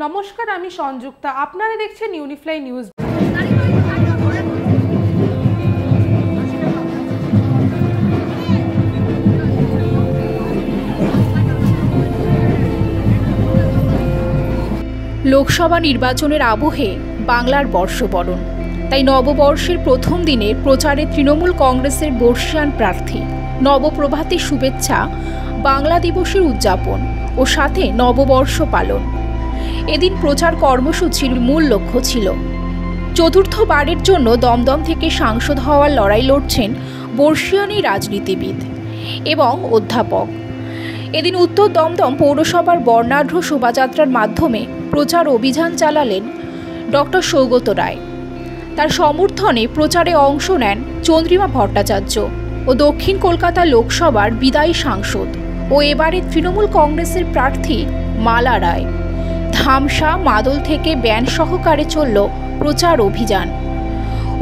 নমস্কার, আমি সংযুক্তা। আপনারা দেখছেন ইউনিফ্লাই নিউজ। লোকসভা নির্বাচনের আবহে বাংলার বর্ষবরণ, তাই নববর্ষের প্রথম দিনে প্রচারে তৃণমূল কংগ্রেসের বর্ষিয়ান প্রার্থী। নবপ্রভাতে শুভেচ্ছা, বাংলা দিবসের উদযাপন ও সাথে নববর্ষ পালন। এদিন প্রচার কর্মসূচির মূল লক্ষ্য ছিল চতুর্থবারের জন্য দমদম থেকে সাংসদ হওয়ার লড়াই লড়ছেন বর্ষিয়ানি রাজনীতিবিদ এবং অধ্যাপক। এদিন উত্তর দমদম পৌরসভার বর্ণাঢ্য শোভাযাত্রার মাধ্যমে প্রচার অভিযান চালালেন ডক্টর সৌগত রায়। তার সমর্থনে প্রচারে অংশ নেন চন্দ্রিমা ভট্টাচার্য ও দক্ষিণ কলকাতা লোকসভার বিদায়ী সাংসদ ও এবারে তৃণমূল কংগ্রেসের প্রার্থী মালা রায়। ধামসা মাদল থেকে ব্যান্ড সহকারে চলল প্রচার অভিযান।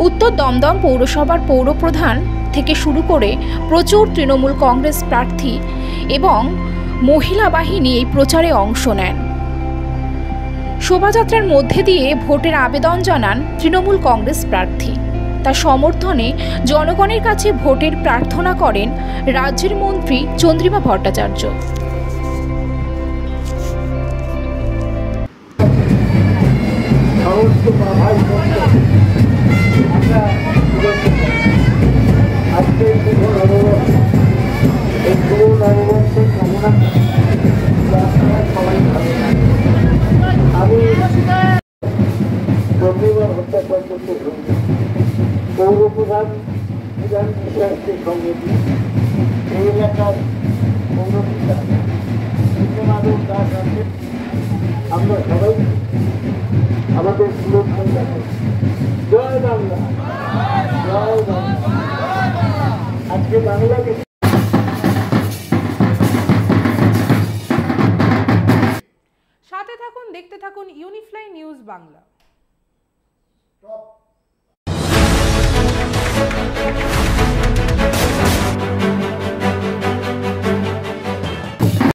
উত্তর দমদম পৌরসভার পৌরপ্রধান থেকে শুরু করে প্রচুর তৃণমূল কংগ্রেস প্রার্থী এবং মহিলা বাহিনী এই প্রচারে অংশ নেন। শোভাযাত্রার মধ্যে দিয়ে ভোটের আবেদন জানান তৃণমূল কংগ্রেস প্রার্থী। তার সমর্থনে জনগণের কাছে ভোটের প্রার্থনা করেন রাজ্যের মন্ত্রী চন্দ্রিমা ভট্টাচার্য। পৌরপ্রধান বিধান বিশ্বাসের সঙ্গে এই এলাকার পৌরপিতা বিশ্বনাথ দাস আছেন। আমরা সবাই আমাদের সুরক্ষা জানাই। জয় বাংলা, জয় বাংলা। আজকে বাংলাকে সাথে থাকুন, দেখতে থাকুন ইউনিফ্লাই নিউজ বাংলা।